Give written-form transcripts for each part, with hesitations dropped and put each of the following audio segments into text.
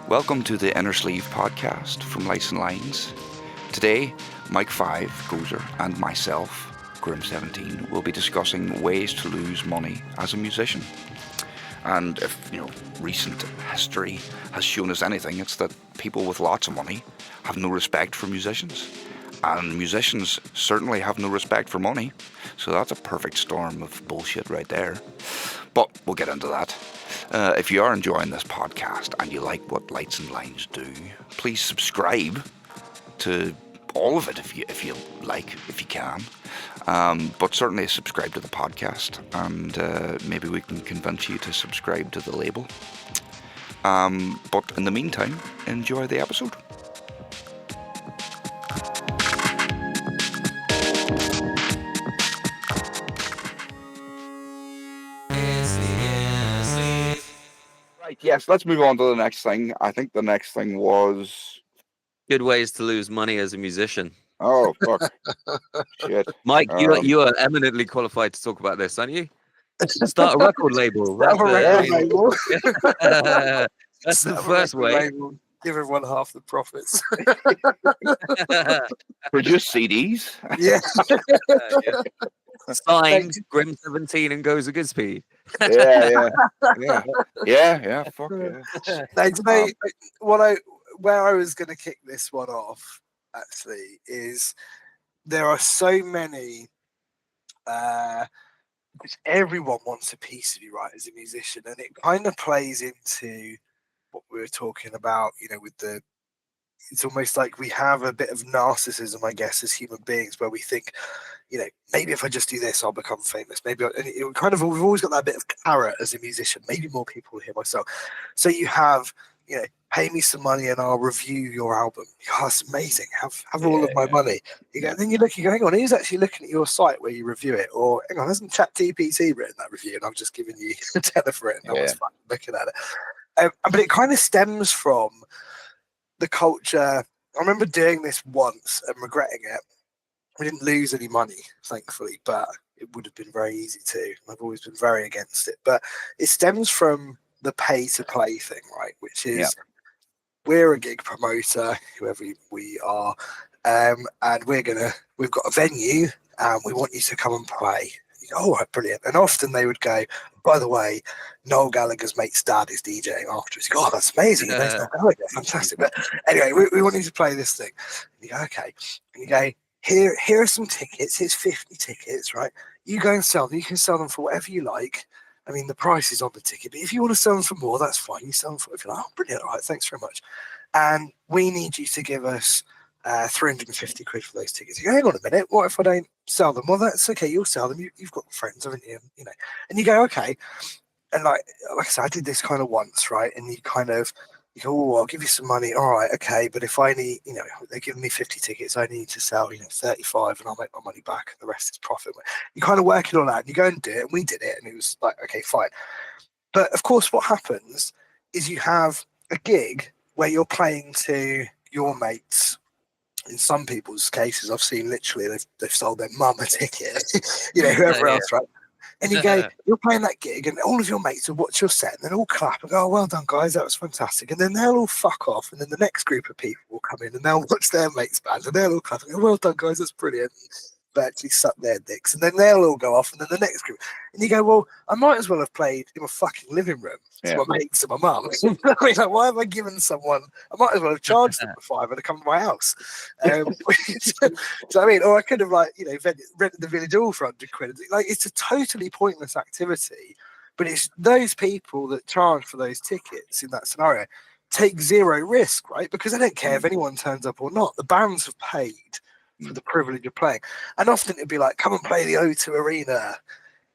Welcome to the Inner Sleeve podcast from Lights and Lines. Today, Mike 5, Gozer, and myself, Grim17, will be discussing ways to lose money as a musician. And if, recent history has shown us anything, it's that people with lots of money have no respect for musicians. And musicians certainly have no respect for money. So that's a perfect storm of bullshit right there. But we'll get into that. If you are enjoying this podcast and you like what Lights and Lines do, please subscribe to all of it if you like, if you can. But certainly subscribe to the podcast, and maybe we can convince you to subscribe to the label. But in the meantime, enjoy the episode. Right, yes, let's move on to the next thing. I think the next thing was... Good ways to lose money as a musician. Oh, fuck. Shit. Mike, you are eminently qualified to talk about this, aren't you? Start a record label. That's the first way. Give everyone half the profits. Produce CDs. Yeah. Signed Grim17 and Gozer Goodspeed. Yeah. Fuck yeah. Where I was going to kick this one off, actually, is there are so many, which everyone wants a piece of you, right, as a musician, and it kind of plays into what we were talking about, with it's almost like we have a bit of narcissism, I guess, as human beings, where we think, maybe if I just do this, I'll become famous. Maybe we've always got that bit of carrot as a musician. Maybe more people will hear myself. So you have, pay me some money and I'll review your album. Oh, that's amazing. Have all of my money. You go, and then you look, hang on, who's actually looking at your site where you review it? Or hang on, hasn't ChatGPT written that review and I've just given you a tenner for it and no one's fucking looking at it. But it kind of stems from the culture. I remember doing this once and regretting it. We didn't lose any money, thankfully, but it would have been very easy to. I've always been very against it. But it stems from the pay to play thing, right? Which is we're a gig promoter, whoever we are, and we've got a venue and we want you to come and play. You go, all right, brilliant. And often they would go, by the way, Noel Gallagher's mate's dad is DJing afterwards. You go, oh, that's amazing. Noel Gallagher, fantastic. But anyway, we want you to play this thing. And you go, okay. And you go, here are some tickets. Here's 50 tickets, right? You go and sell them. You can sell them for whatever you like. I mean, the price is on the ticket, but if you want to sell them for more, that's fine. You sell them for, if you're like, oh, brilliant. All right, thanks very much. And we need you to give us 350 quid for those tickets. You go, hang on a minute. What if I don't sell them? Well, that's okay. You'll sell them. You've got friends, haven't you? And you go, okay. And like I said, I did this kind of once, right? And you go, oh, I'll give you some money. All right, okay. But if I need, they're giving me 50 tickets, I need to sell, 35 and I'll make my money back and the rest is profit. You kind of work it all out and you go and do it. And we did it. And it was like, okay, fine. But of course, what happens is you have a gig where you're playing to your mates. In some people's cases, I've seen literally they've sold their mum a ticket, whoever else, right? And you go, you're playing that gig and all of your mates will watch your set and then all clap and go, oh, well done, guys, that was fantastic. And then they'll all fuck off and then the next group of people will come in and they'll watch their mates' band and they'll all clap and go, well done, guys, that's brilliant. But actually suck their dicks. And then they'll all go off and then the next group. And you go, well, I might as well have played in my fucking living room to my mates and my mum. Like, why have I given someone, I might as well have charged them for £5 to come to my house. So I mean, or I could have rented the Village Hall for 100 quid. Like, it's a totally pointless activity, but it's those people that charge for those tickets in that scenario take zero risk, right? Because they don't care if anyone turns up or not. The bands have paid for the privilege of playing. And often it'd be like, come and play the O2 Arena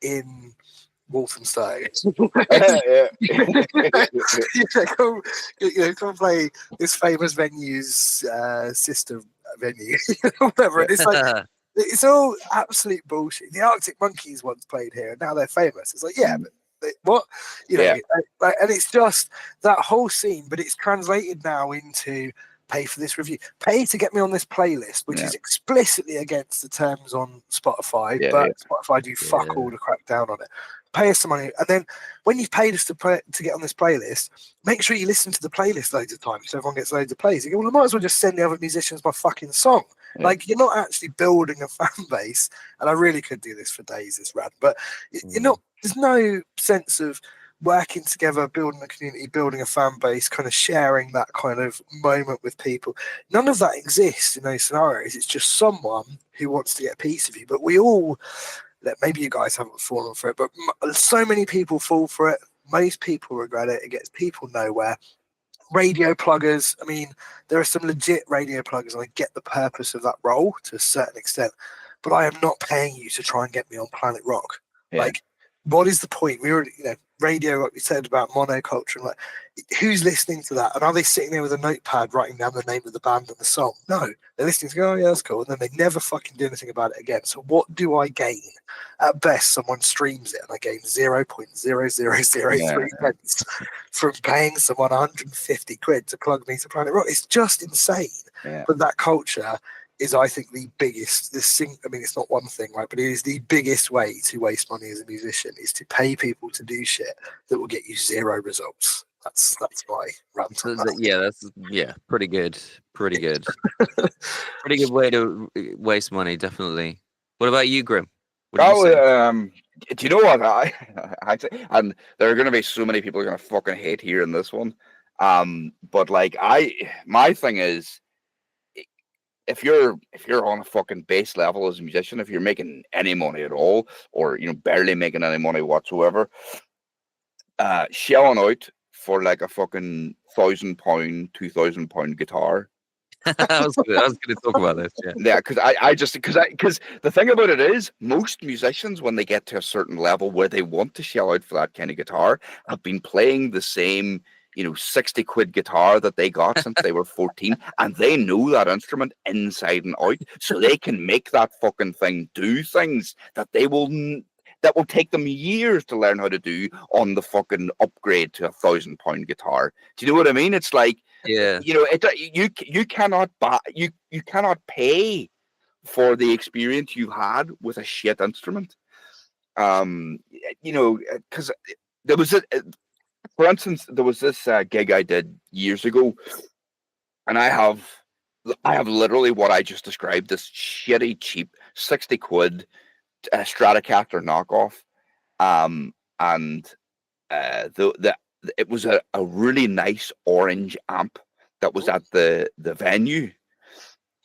in Walthamstow. Come and play this famous venue's sister venue, whatever. And it's like, it's all absolute bullshit. The Arctic Monkeys once played here and now they're famous. It's like, but what? And it's just that whole scene, but it's translated now into pay for this review, pay to get me on this playlist, which is explicitly against the terms on Spotify, but Spotify do fuck all to crack down on it. pay us some money, and then when you've paid us to get on this playlist, make sure you listen to the playlist loads of times so everyone gets loads of plays. You go, well, I might as well just send the other musicians my fucking song. Yeah. Like, you're not actually building a fan base, and I really could do this for days, this rant, but you're not. There's no sense of working together, building a community, building a fan base, kind of sharing that kind of moment with people. None of that exists in those scenarios. It's just someone who wants to get a piece of you. But we all, maybe you guys haven't fallen for it, but so many people fall for it. Most people regret it. It gets people nowhere. Radio pluggers, I mean, there are some legit radio pluggers, and I get the purpose of that role to a certain extent, but I am not paying you to try and get me on Planet Rock. Yeah. Like, what is the point? We already, radio, like we said about monoculture, and like, who's listening to that? And are they sitting there with a notepad writing down the name of the band and the song? No, they're listening to go, oh yeah, that's cool, and then they never fucking do anything about it again. So what do I gain? At best, someone streams it, and I gain 0.0003 pence from paying someone 150 quid to plug me to Planet Rock. It's just insane. Yeah. But that culture is, I think, the biggest. I mean, it's not one thing, right? But it is the biggest way to waste money as a musician, is to pay people to do shit that will get you zero results. That's my rant on that. That's pretty good. Pretty good. Pretty good way to waste money, definitely. What about you, Grim? What do you say? Do you know what I and there are going to be so many people who are going to fucking hate hearing this one. But like my thing is, if you're on a fucking base level as a musician, if you're making any money at all, or barely making any money whatsoever, shelling out for like a fucking £1,000, £2,000 guitar. I was going to talk about this. Yeah, because the thing about it is, most musicians, when they get to a certain level where they want to shell out for that kind of guitar, have been playing the same 60 quid guitar that they got since they were 14, and they know that instrument inside and out, so they can make that fucking thing do things that will take them years to learn how to do on the fucking upgrade to a £1,000 guitar. Do you know what I mean? It's like, you cannot buy, you cannot pay for the experience you had with a shit instrument. Because there was for instance, there was this gig I did years ago, and I have literally what I just described, this shitty, cheap 60 quid Stratocaster knockoff, and it was a really nice orange amp that was at the venue,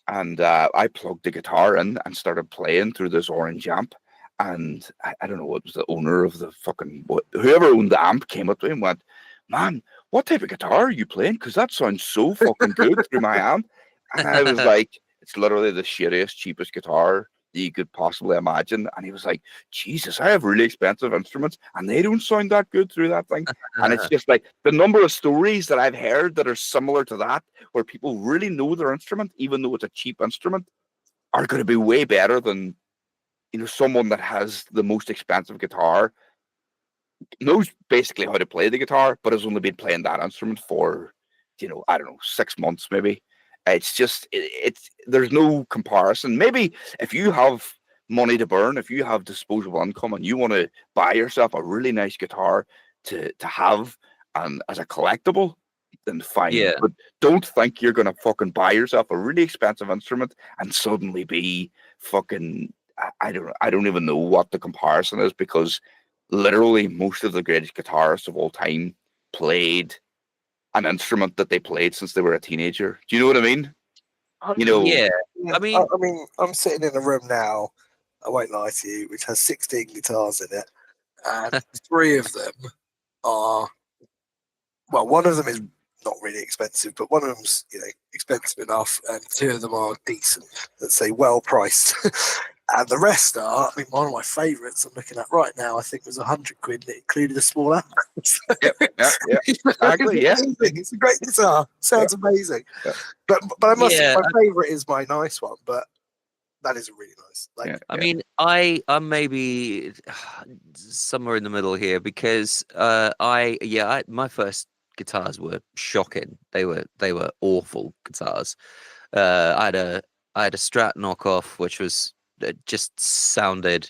and I plugged the guitar in and started playing through this orange amp. And I don't know what was the owner of the fucking whoever owned the amp came up to me and went, "Man, what type of guitar are you playing? Because that sounds so fucking good through my amp." And I was like, "It's literally the shittiest, cheapest guitar that you could possibly imagine." And he was like, "Jesus, I have really expensive instruments and they don't sound that good through that thing." And it's just like the number of stories that I've heard that are similar to that, where people really know their instrument, even though it's a cheap instrument, are going to be way better than someone that has the most expensive guitar, knows basically how to play the guitar, but has only been playing that instrument for, I don't know, 6 months maybe. It's just, there's no comparison. Maybe if you have money to burn, if you have disposable income and you want to buy yourself a really nice guitar to have as a collectible, then fine. Yeah. But don't think you're going to fucking buy yourself a really expensive instrument and suddenly be fucking, I don't even know what the comparison is, because literally most of the greatest guitarists of all time played an instrument that they played since they were a teenager. Do you know what I mean? Yeah. I mean, I'm sitting in a room now, I won't lie to you, which has 16 guitars in it, and 3 of them are, well, one of them is not really expensive, but one of them's expensive enough, and 2 of them are decent, let's say well priced. And the rest are, I mean, one of my favourites I'm looking at right now, I think was 100 quid, and it included a small amp. Yep, exactly, yeah. It's a great guitar. Sounds amazing. Yeah. But I must say, my favourite is my nice one, but that is really nice. I mean, I'm maybe somewhere in the middle here, because my first guitars were shocking. They were awful guitars. I had a Strat knockoff, which was just sounded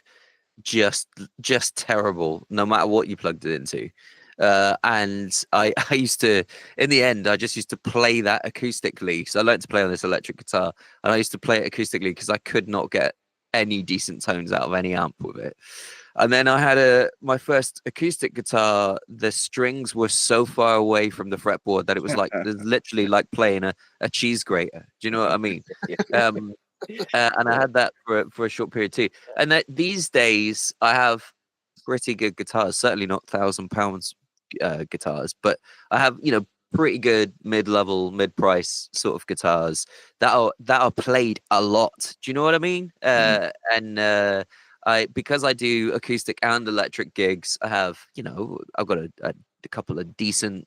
just terrible, no matter what you plugged it into. And I used to, in the end, I just used to play that acoustically. So I learned to play on this electric guitar, and I used to play it acoustically because I could not get any decent tones out of any amp with it. And then I had my first acoustic guitar. The strings were so far away from the fretboard that it was literally like playing a cheese grater. Do you know what I mean? And I had that for a short period too. And these days I have pretty good guitars. Certainly not £1,000 guitars, but I have pretty good mid-level, mid-price sort of guitars that are played a lot. Do you know what I mean? And because I do acoustic and electric gigs, I have I've got a couple of decent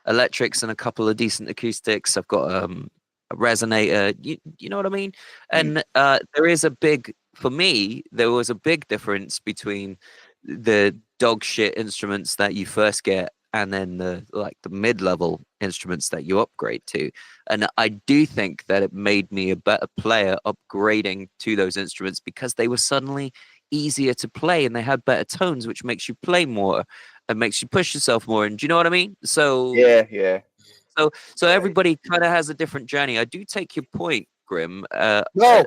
electrics and a couple of decent acoustics. I've got a resonator. You know what I mean? And there is for me, there was a big difference between the dog shit instruments that you first get and then the mid-level instruments that you upgrade to. And I do think that it made me a better player upgrading to those instruments because they were suddenly easier to play and they had better tones, which makes you play more and makes you push yourself more. And do you know what I mean? So yeah. So everybody kind of has a different journey. I do take your point, Grim. No,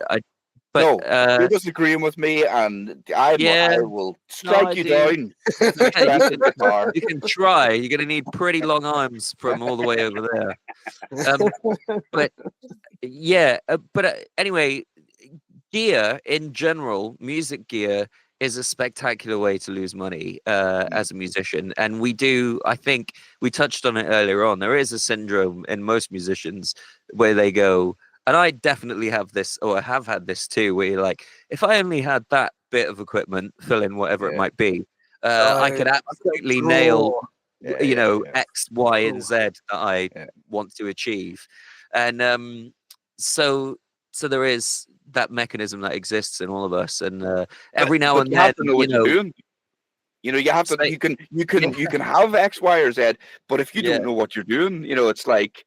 you're disagreeing with me, and I will strike you down. You can try. You're going to need pretty long arms from all the way over there. But anyway, gear in general, music gear is a spectacular way to lose money as a musician. And I think we touched on it earlier on. There is a syndrome in most musicians where they go, and I definitely have this, or I have had this too, where you're like, if I only had that bit of equipment, fill in whatever it might be, I could absolutely nail, X, Y, and Z that I want to achieve. And so there is that mechanism that exists in all of us, and every now and then, you have to know what you're doing. You have to. You can have X, Y, or Z, but if you don't know what you're doing, it's like.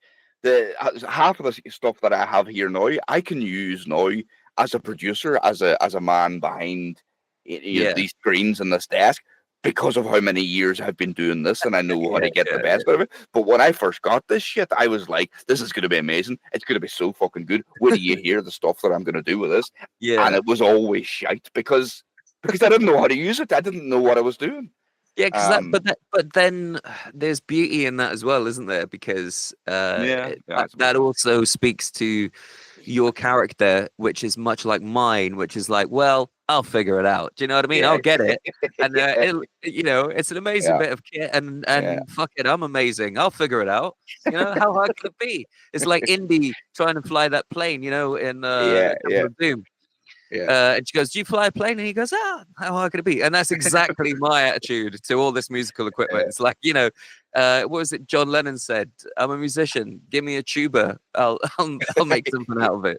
Half of the stuff that I have here now, I can use now as a producer, as a man behind these screens and this desk, because of how many years I've been doing this, and I know how to get the best out of it. But when I first got this shit, I was like, "This is going to be amazing! It's going to be so fucking good." Wait till you hear the stuff that I'm going to do with this, and it was always shite because I didn't know how to use it. I didn't know what I was doing. Yeah, but then there's beauty in that as well, isn't there? Because that also speaks to your character, which is much like mine, which is like, well, I'll figure it out. Do you know what I mean? I'll get it, and it's an amazing bit of kit, and fuck it, I'm amazing. I'll figure it out. How hard can it be? It's like Indy trying to fly that plane, in Doom. And she goes, "Do you fly a plane?" And he goes, how hard could it be? And that's exactly my attitude to all this musical equipment. It's like, what was it John Lennon said? I'm a musician. Give me a tuba. I'll make something out of it.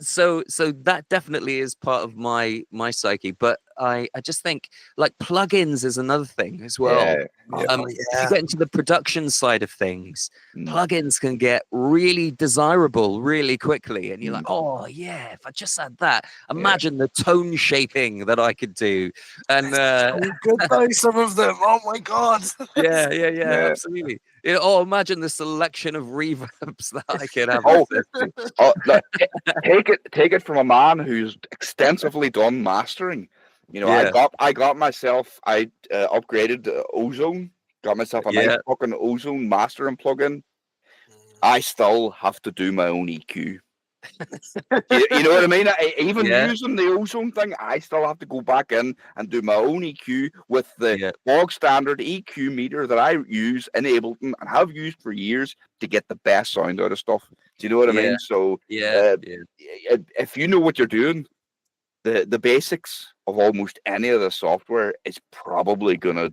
So that definitely is part of my psyche. But I just think like plugins is another thing as well. If you get into the production side of things, plugins can get really desirable really quickly, and you're like, oh yeah, if I just had that, imagine the tone shaping that I could do. And so good though, some of them. Oh my god. Yeah, absolutely. Imagine the selection of reverbs that I could have. Look, take it from a man who's extensively done mastering. I got myself. I upgraded Ozone. Got myself a nice fucking Ozone mastering plugin. I still have to do my own EQ. you know what I mean? Even using the Ozone thing, I still have to go back in and do my own EQ with the bog standard EQ meter that I use in Ableton and have used for years to get the best sound out of stuff. Do you know what I mean? So if you know what you're doing, the basics of almost any of the software is probably gonna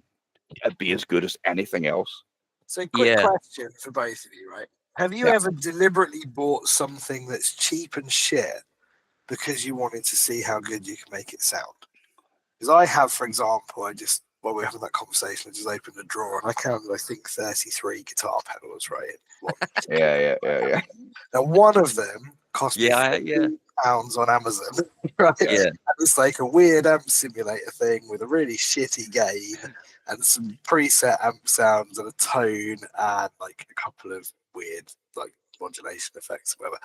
be as good as anything else. So quick question for both of you, right? Have you ever deliberately bought something that's cheap and shit because you wanted to see how good you can make it sound? Because I have, for example, while we were having that conversation, I just opened a drawer and I counted, I think, 33 guitar pedals, right? Yeah. Now, one of them Cost me Yeah, yeah, £14 on Amazon. Right? yeah. And it's like a weird amp simulator thing with a really shitty gain and some preset amp sounds and a tone and like a couple of weird like modulation effects or whatever.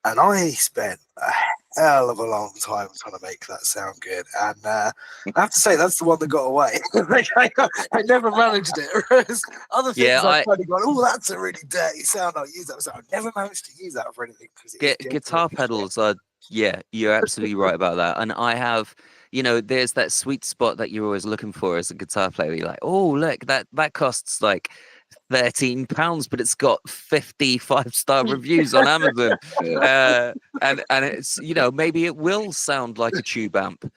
And I spent a hell of a long time trying to make that sound good. And I have to say, that's the one that got away. Like, I never managed it. Whereas other things Yeah, I've kind of gone, oh, that's a really dirty sound. I'll use that. So I've never managed to use that for anything. Because guitar pedals are, yeah, you're absolutely right about that. And I have, there's that sweet spot that you're always looking for as a guitar player. You're like, oh, look, that costs like £13, but it's got 50 5-star reviews on Amazon. And it's, maybe it will sound like a tube amp.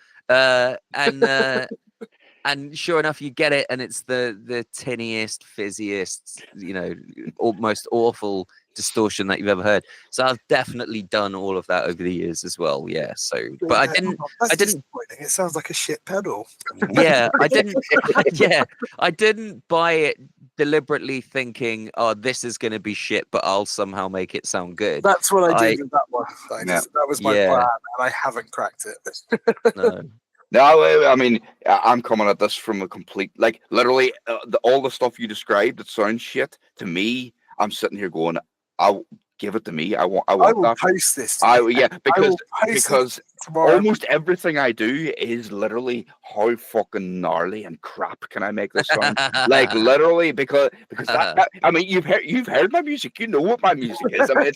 And sure enough, you get it, and it's the tinniest, fizziest, almost awful distortion that you've ever heard. So I've definitely done all of that over the years as well. Yeah. So, but I didn't. Disappointing. It sounds like a shit pedal. Yeah, I didn't. Yeah, I didn't buy it deliberately thinking, oh, this is going to be shit, but I'll somehow make it sound good. That's what I did with that one. That was my plan, and I haven't cracked it. No. No, I mean, I'm coming at this from a complete, like, literally, all the stuff you described that sounds shit to me. I'm sitting here going, "I'll give it to me. I want I will that." post this. Because almost everything I do is literally how fucking gnarly and crap can I make this sound? Like literally, because that, I mean, you've heard my music. You know what my music is. I mean,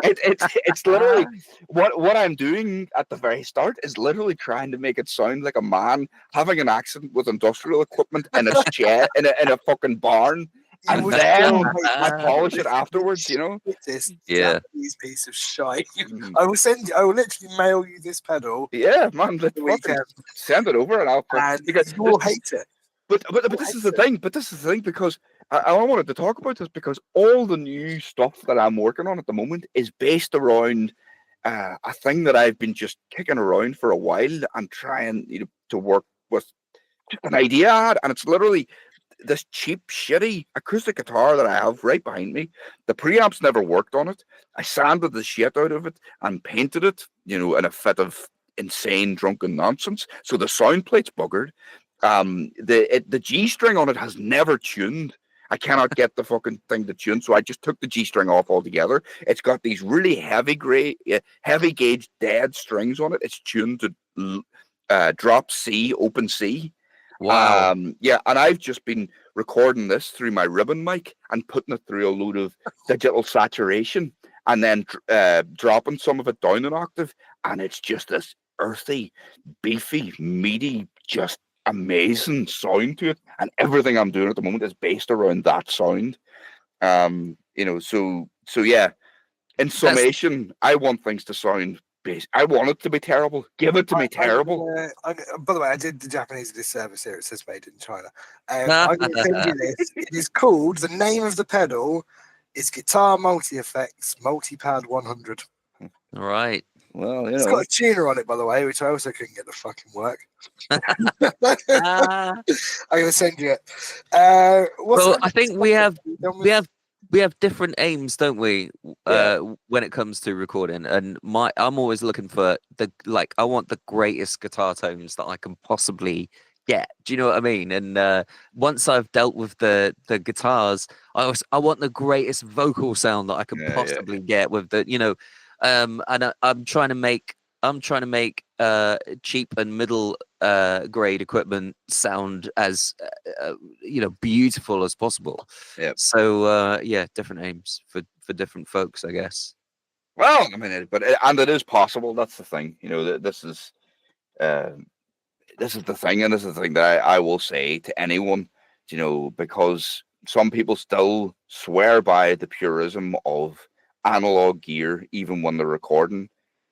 it's literally what I'm doing at the very start is literally trying to make it sound like a man having an accident with industrial equipment in a shed in a fucking barn. And then I polish it afterwards, This Yeah. Japanese piece of shite. I will literally mail you this pedal. Yeah, man, send it over and I'll because you will hate it. But this is the thing. But this is the thing because I wanted to talk about this because all the new stuff that I'm working on at the moment is based around a thing that I've been just kicking around for a while and trying to work with an idea I had, and it's literally this cheap, shitty acoustic guitar that I have right behind me. The preamps never worked on it. I sanded the shit out of it and painted it, in a fit of insane drunken nonsense. So the sound plate's buggered. The G string on it has never tuned. I cannot get the fucking thing to tune, so I just took the G string off altogether. It's got these really heavy gauge dead strings on it. It's tuned to drop C, open C. Wow. Yeah, and I've just been recording this through my ribbon mic and putting it through a load of digital saturation and then dropping some of it down an octave, and it's just this earthy, beefy, meaty, just amazing sound to it. And everything I'm doing at the moment is based around that sound. So yeah. In summation, I want things to sound. I want it to be terrible. Give it to me terrible. By the way, I did the Japanese a disservice here. It says made in China. I'm going to send you this. It is called, the name of the pedal is Guitar Multi Effects Multipad 100. All right. Well, it's got a tuner on it, by the way, which I also couldn't get to fucking work. I'm going to send you it. Well, I think we have different aims, don't we? When it comes to recording, and I'm always looking for I want the greatest guitar tones that I can possibly get. Do you know what I mean? And once I've dealt with the guitars, I want the greatest vocal sound that I can possibly get with the and I'm trying to make cheap and middle grade equipment sound as beautiful as possible. Yeah. So different aims for different folks, I guess. Well, I mean, and it is possible. That's the thing. This is the thing, and this is the thing that I will say to anyone. Because some people still swear by the purism of analog gear, even when they're recording.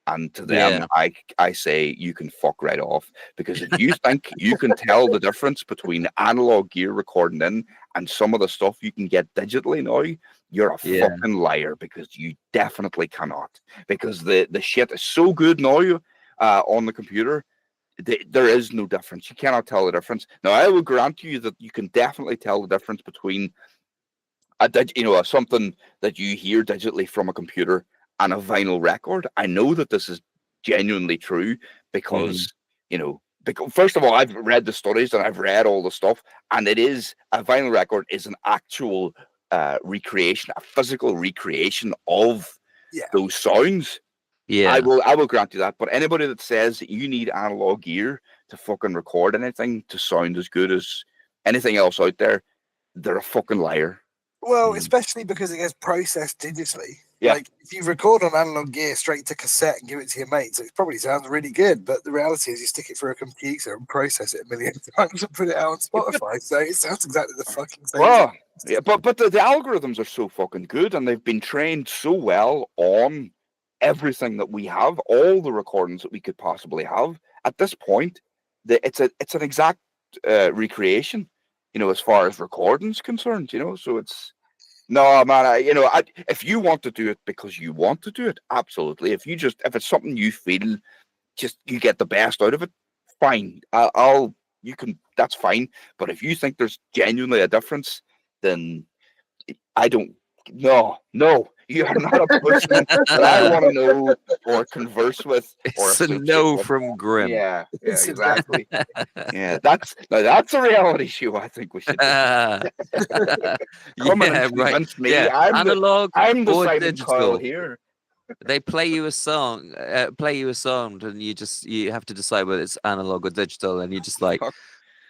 And to them, I say you can fuck right off, because if you think you can tell the difference between analog gear recording in and some of the stuff you can get digitally now, you're a fucking liar, because you definitely cannot. Because the shit is so good now on the computer, there is no difference. You cannot tell the difference. Now, I will grant you that you can definitely tell the difference between something that you hear digitally from a computer and a vinyl record. I know that this is genuinely true because, you know, because first of all, I've read the studies and I've read all the stuff, and it is a vinyl record is an actual recreation, a physical recreation of those sounds. Yeah. I will grant you that. But anybody that says that you need analog gear to fucking record anything to sound as good as anything else out there, they're a fucking liar. Well, especially because it gets processed digitally. Yeah. Like, if you record on analog gear straight to cassette and give it to your mates, it probably sounds really good. But the reality is, you stick it through a computer and process it a million times and put it out on Spotify. So it sounds exactly the fucking same. Well, yeah, but the algorithms are so fucking good, and they've been trained so well on everything that we have, all the recordings that we could possibly have. At this point, it's an exact recreation, you know, as far as recording's concerned, you know. So it's no, man. If you want to do it because you want to do it, absolutely. If it's something you feel, just you get the best out of it, fine. That's fine. But if you think there's genuinely a difference, then I don't. No, you are not a person that I want to know or converse with. Or It's a no from Grim. Yeah, exactly. Yeah, that's a reality show. I think we should. Come and convince me. Yeah. Analog I'm the or Simon digital. Cowell here. They play you a song, and you have to decide whether it's analog or digital, and you're just like,